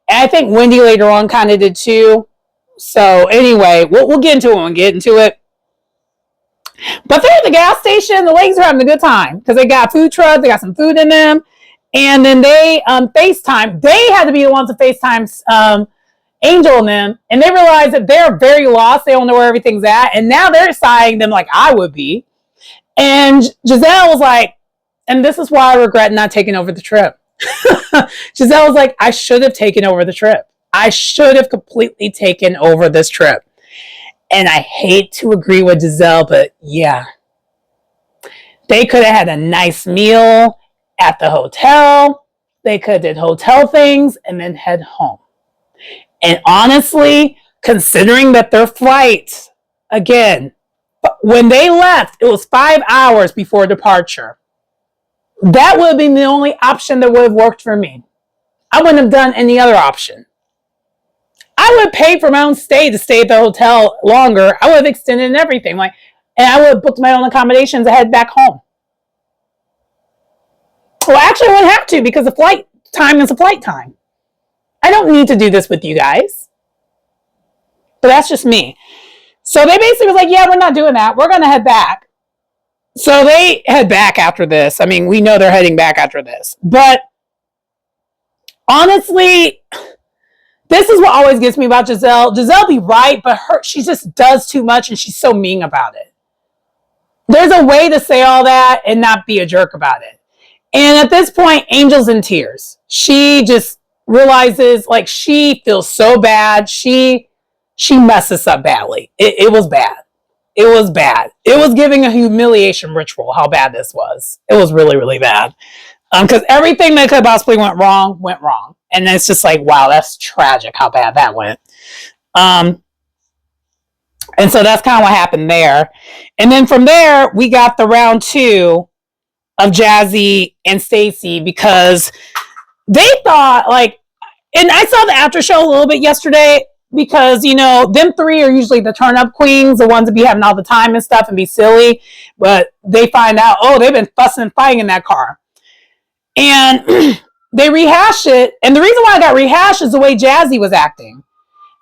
And I think Wendy later on kind of did too. So anyway, we'll get into it when we get into it. But they're at the gas station. The ladies are having a good time because they got food trucks. They got some food in them. And then they FaceTime. They had to be the ones to FaceTime Angel and them. And they realized that they're very lost. They don't know where everything's at. And now they're deciding them like I would be. And Giselle was like, and this is why I regret not taking over the trip. Giselle was like, I should have taken over the trip. I should have completely taken over this trip. And I hate to agree with Giselle, but yeah. They could have had a nice meal at the hotel. They could have did hotel things and then head home. And honestly, considering that their flight, again, when they left, it was 5 hours before departure. That would have been the only option that would have worked for me. I wouldn't have done any other option. I would have paid for my own stay to stay at the hotel longer. I would have extended and everything. And I would have booked my own accommodations to head back home. Well, actually, I wouldn't have to because the flight time is a flight time. I don't need to do this with you guys. But that's just me. So they basically was like, yeah, we're not doing that. We're going to head back. So they head back after this. I mean, we know they're heading back after this. But honestly, this is what always gets me about Giselle. Giselle be right, but she just does too much and she's so mean about it. There's a way to say all that and not be a jerk about it. And at this point, Angel's in tears. She just realizes like she feels so bad. She messed this up badly. It was bad. It was bad. It was giving a humiliation ritual how bad this was. It was really, really bad. Because everything that could possibly went wrong. And it's just like, wow, that's tragic how bad that went. And so that's kind of what happened there. And then from there, we got the round 2 of Jazzy and Stacey because they thought like, and I saw the after show a little bit yesterday because, you know, them 3 are usually the turn up queens, the ones that be having all the time and stuff and be silly. But they find out, oh, they've been fussing and fighting in that car. And they rehash it. And the reason why I got rehashed is the way Jazzy was acting.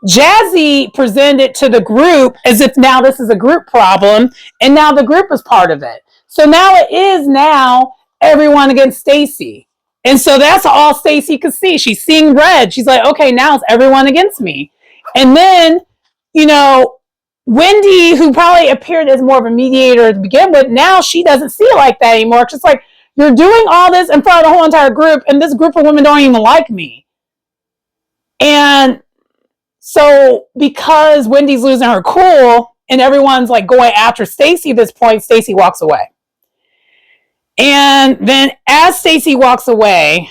Jazzy presented to the group as if now this is a group problem. And now the group is part of it. So now it is now everyone against Stacey. And so that's all Stacey could see. She's seeing red. She's like, okay, now it's everyone against me. And then, you know, Wendy, who probably appeared as more of a mediator to begin with, now she doesn't see it like that anymore. It's just like, you're doing all this in front of the whole entire group, and this group of women don't even like me. And so because Wendy's losing her cool, and everyone's like going after Stacey at this point, Stacey walks away. And then as Stacey walks away,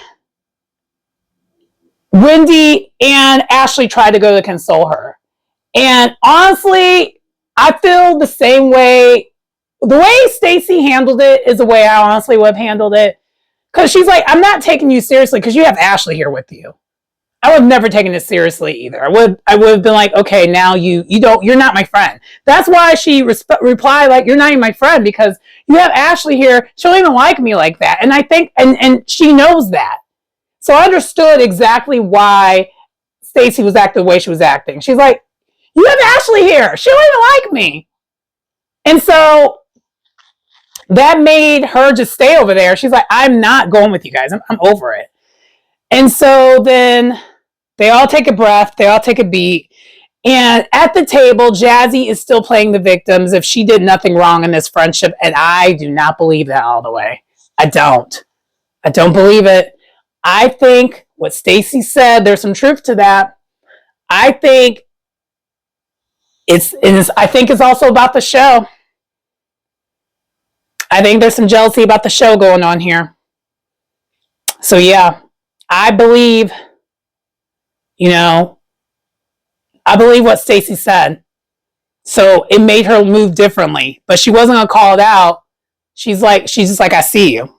Wendy and Ashley try to go to console her. And honestly, I feel the same way. The way Stacey handled it is the way I honestly would have handled it. Because she's like, I'm not taking you seriously because you have Ashley here with you. I would have never taken this seriously either. I would have been like, okay, now you're not my friend. That's why she replied like, you're not even my friend because you have Ashley here. She don't even like me like that. And I think, and she knows that. So I understood exactly why Stacey was acting the way she was acting. She's like, you have Ashley here. She don't even like me. And so that made her just stay over there. She's like, I'm not going with you guys. I'm over it. And so then they all take a breath. They all take a beat. And at the table, Jazzy is still playing the victims if she did nothing wrong in this friendship. And I do not believe that all the way. I don't believe it. I think what Stacey said, there's some truth to that. I think it's also about the show. I think there's some jealousy about the show going on here. So yeah, I believe, you know, I believe what Stacey said. So it made her move differently, but she wasn't gonna call it out. She's just like, I see you.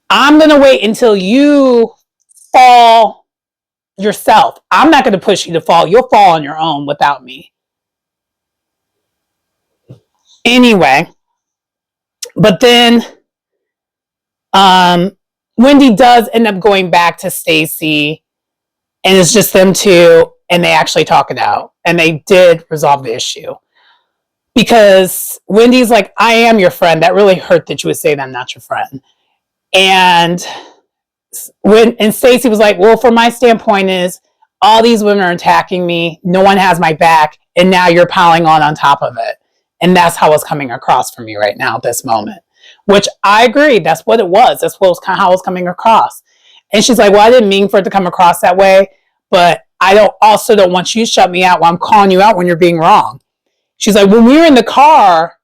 I'm gonna wait until you fall yourself. I'm not gonna push you to fall. You'll fall on your own without me. Anyway, but then Wendy does end up going back to Stacey, and it's just them two, and they actually talk it out, and they did resolve the issue. Because Wendy's like, I am your friend. That really hurt that you would say that I'm not your friend. And Stacey was like, well, from my standpoint is all these women are attacking me. No one has my back. And now you're piling on top of it. And that's how it's coming across for me right now at this moment, which I agree. That's what it was. That's what was kind of how it was coming across. And she's like, well, I didn't mean for it to come across that way, but I don't want you to shut me out while I'm calling you out when you're being wrong. She's like, when we were in the car,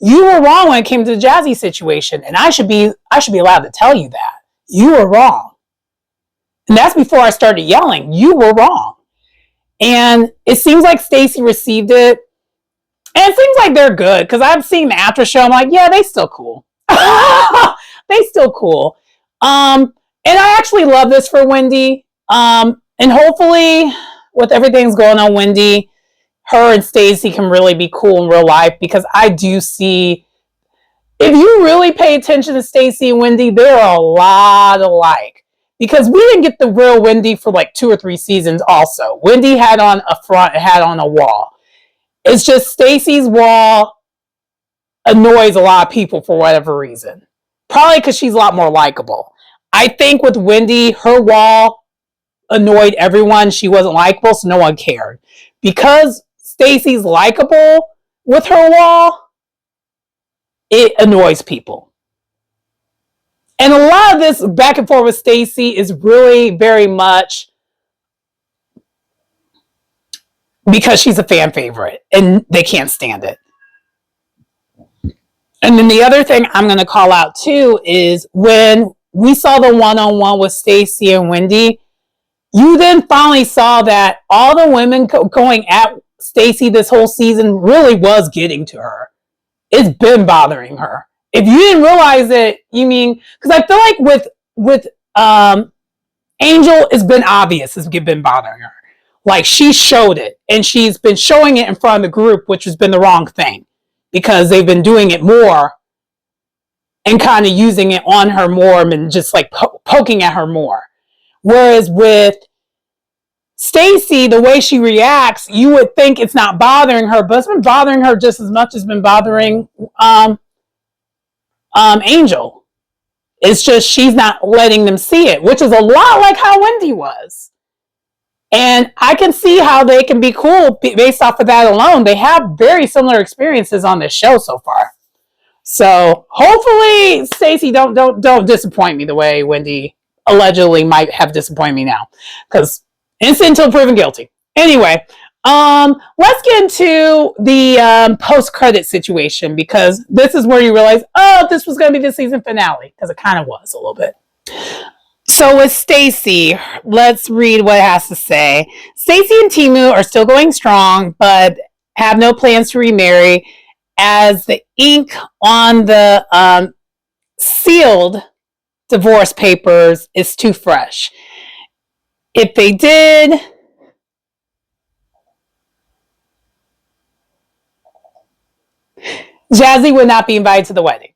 you were wrong when it came to the Jazzy situation, and I should be allowed to tell you that. You were wrong. And that's before I started yelling. You were wrong. And it seems like Stacey received it. And it seems like they're good, because I've seen the after show. I'm like, yeah, they still cool. They still cool. And I actually love this for Wendy. And hopefully, with everything's going on, Wendy, her and Stacey can really be cool in real life, because I do see, if you really pay attention to Stacey and Wendy, they're a lot alike. Because we didn't get the real Wendy for like 2 or 3 seasons also. Wendy had on a front, had on a wall. It's just Stacey's wall annoys a lot of people for whatever reason. Probably because she's a lot more likable. I think with Wendy, her wall annoyed everyone. She wasn't likable, so no one cared. Because Stacey's likable with her wall, it annoys people. And a lot of this back and forth with Stacey is really very much because she's a fan favorite and they can't stand it. And then the other thing I'm going to call out too is when we saw the one-on-one with Stacey and Wendy, you then finally saw that all the women going at Stacey this whole season really was getting to her. It's been bothering her. If you didn't realize it, you mean, because I feel like with Angel, it's been obvious it's been bothering her. Like, she showed it, and she's been showing it in front of the group, which has been the wrong thing, because they've been doing it more and kind of using it on her more and just like poking at her more. Whereas with Stacey, the way she reacts, you would think it's not bothering her, but it's been bothering her just as much as it's been bothering Angel. It's just she's not letting them see it, which is a lot like how Wendy was. And I can see how they can be cool based off of that alone. They have very similar experiences on this show so far. So hopefully Stacey don't disappoint me the way Wendy allegedly might have disappointed me now, because innocent until proven guilty. Anyway, let's get into the post-credit situation, because this is where you realize, oh, this was going to be the season finale, because it kind of was a little bit. So with Stacey, let's read what it has to say. Stacey and Timu are still going strong, but have no plans to remarry, as the ink on the sealed divorce papers is too fresh. If they did, Jazzy would not be invited to the wedding.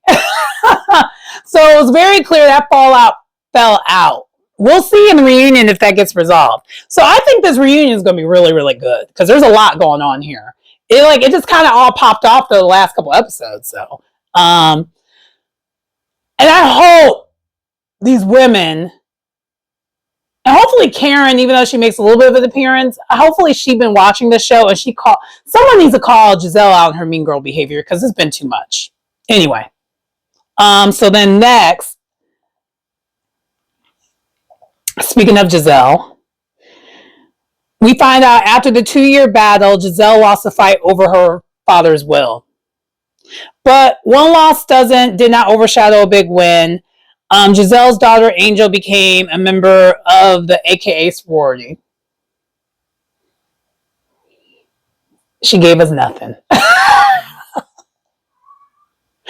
So it was very clear that fallout fell out. We'll see in the reunion if that gets resolved. So I think this reunion is going to be really, really good, because there's a lot going on here. It just kind of all popped off the last couple episodes. So, and I hope these women, and hopefully Karen, even though she makes a little bit of an appearance, hopefully she's been watching the show and someone needs to call Giselle out on her mean girl behavior, because it's been too much. Anyway, so then next, speaking of Giselle, we find out after the 2-year battle, Giselle lost the fight over her father's will. But one loss did not overshadow a big win. Giselle's daughter Angel became a member of the AKA sorority. She gave us nothing.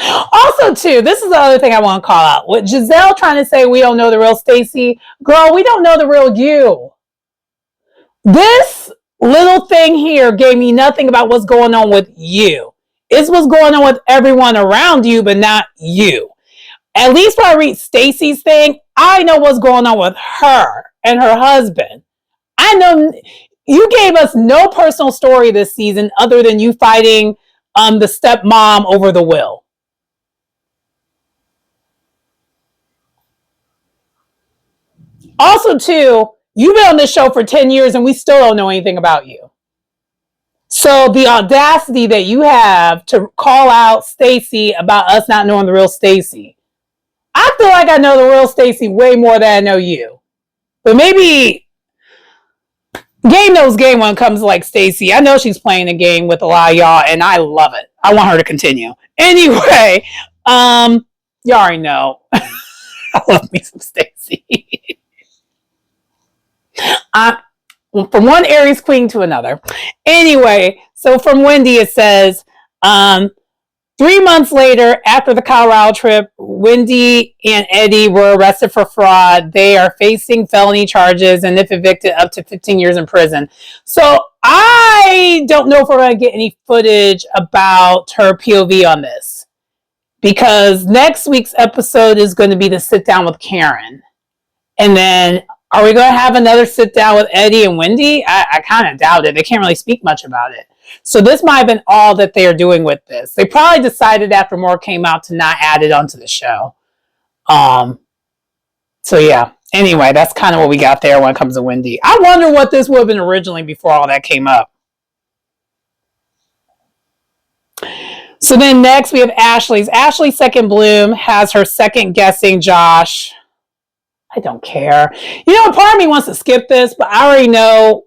Also, too, this is the other thing I want to call out. With Giselle trying to say we don't know the real Stacy, girl, we don't know the real you. This little thing here gave me nothing about what's going on with you. It's what's going on with everyone around you, but not you. At least when I read Stacy's thing, I know what's going on with her and her husband. I know you gave us no personal story this season other than you fighting the stepmom over the will. Also, too, you've been on this show for 10 years and we still don't know anything about you. So the audacity that you have to call out Stacy about us not knowing the real Stacy. I feel like I know the real Stacy way more than I know you. But maybe game knows game when it comes to like Stacy. I know she's playing a game with a lot of y'all and I love it. I want her to continue. Anyway, you already know. I love me some Stacy. From one Aries queen to another. Anyway, so from Wendy it says, 3 months later, after the Colorado trip, Wendy and Eddie were arrested for fraud. They are facing felony charges and, if evicted, up to 15 years in prison. So I don't know if we're going to get any footage about her POV on this, because next week's episode is going to be the sit down with Karen. And then are we going to have another sit down with Eddie and Wendy? I kind of doubt it. They can't really speak much about it. So this might have been all that they are doing with this. They probably decided after more came out to not add it onto the show. So yeah. Anyway, that's kind of what we got there when it comes to Wendy. I wonder what this would have been originally before all that came up. So then next we have Ashley's. Ashley's second bloom has her second guessing Josh. I don't care. You know, part of me wants to skip this, but I already know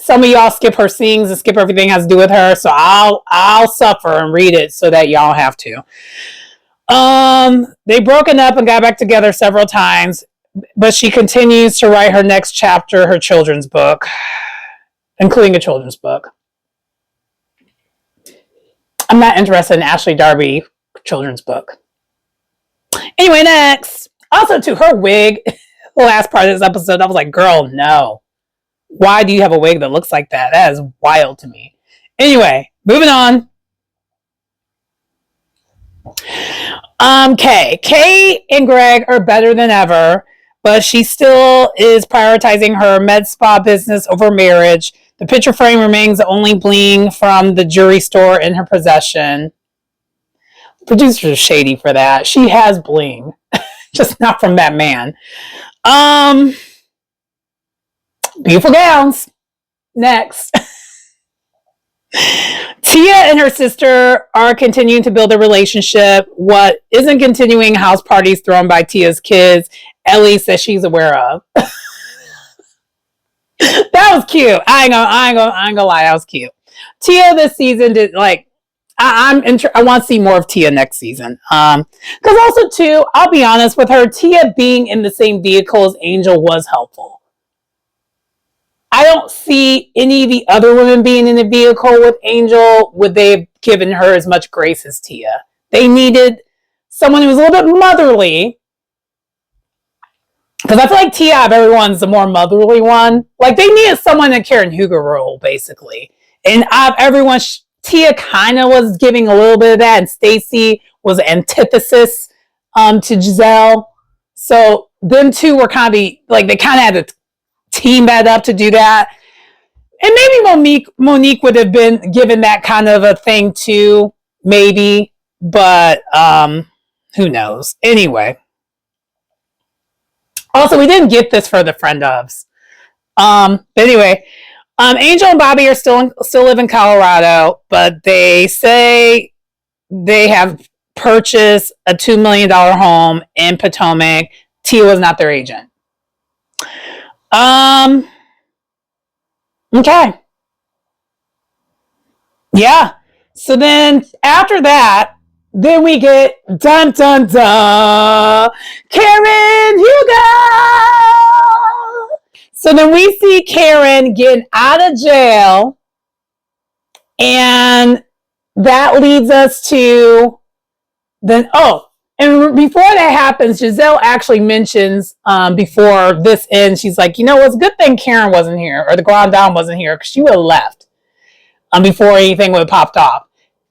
some of y'all skip her scenes and skip everything has to do with her, so I'll suffer and read it so that y'all have to. They broken up and got back together several times, but she continues to write her next chapter, her children's book, including a children's book. I'm not interested in Ashley Darby children's book. Anyway, next. Also, to her wig, the last part of this episode, I was like, girl, no. Why do you have a wig that looks like that? That is wild to me. Anyway, moving on. Kay and Greg are better than ever, but she still is prioritizing her med spa business over marriage. The picture frame remains the only bling from the jewelry store in her possession. The producer is shady for that. She has bling. Just not from that man. Beautiful gowns. Next. Tia and her sister are continuing to build a relationship. What isn't continuing, house parties thrown by Tia's kids, Ellie says she's aware of. That was cute. I ain't gonna lie, that was cute. Tia this season did like I want to see more of Tia next season. Because also too, I'll be honest with her, Tia being in the same vehicle as Angel was helpful. I don't see any of the other women being in the vehicle with Angel. Would they have given her as much grace as Tia? They needed someone who was a little bit motherly. Because I feel like Tia of everyone's the more motherly one. Like they needed someone in Karen Huger role, basically. And of everyone, Tia kind of was giving a little bit of that, and Stacy was antithesis to Giselle. So them two were kind of they kind of had to team that up to do that. And maybe Monique would have been given that kind of a thing too, maybe. But who knows? Anyway. Also, we didn't get this for the friend ofs. But anyway, Angel and Bobby are still live in Colorado, but they say they have purchased a $2 million home in Potomac. Tia was not their agent. Okay. Yeah. So then after that, then we get dun dun dun Karen Hugo. So then we see Karen getting out of jail, and that leads us to then and before that happens, Giselle actually mentions before this ends, she's like, it's a good thing Karen wasn't here, or the Grand Dame wasn't here, because she would have left before anything would have popped off.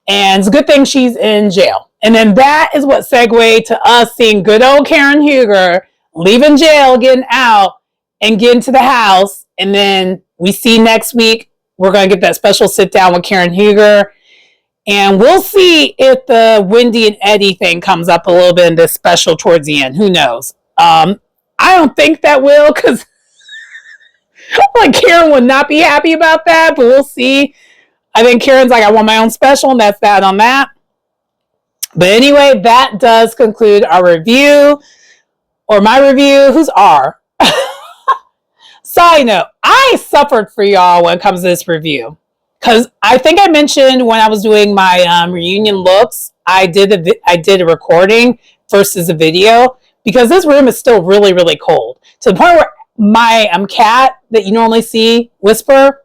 And it's a good thing she's in jail. And then that is what segued to us seeing good old Karen Huger leaving jail, getting out, and getting to the house. And then we see next week, we're going to get that special sit down with Karen Huger. And we'll see if the Wendy and Eddie thing comes up a little bit in this special towards the end. Who knows? I don't think that will, because like Karen would not be happy about that, but we'll see. I think Karen's like, I want my own special, and that's that on that. But anyway, that does conclude our review, or my review. Who's R? Side note, I suffered for y'all when it comes to this review. Because I think I mentioned when I was doing my reunion looks, I did a recording versus a video, because this room is still really, really cold. To the point where my cat that you normally see, Whisper,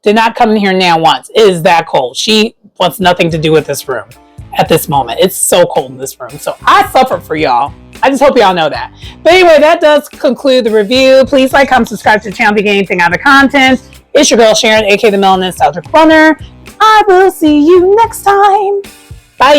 did not come in here now once. It is that cold. She wants nothing to do with this room at this moment. It's so cold in this room. So I suffer for y'all. I just hope y'all know that. But anyway, that does conclude the review. Please like, comment, subscribe to the channel if you get anything out of the content. It's your girl Sharon, aka the Melanin Nostalgic Runner. I will see you next time. Bye.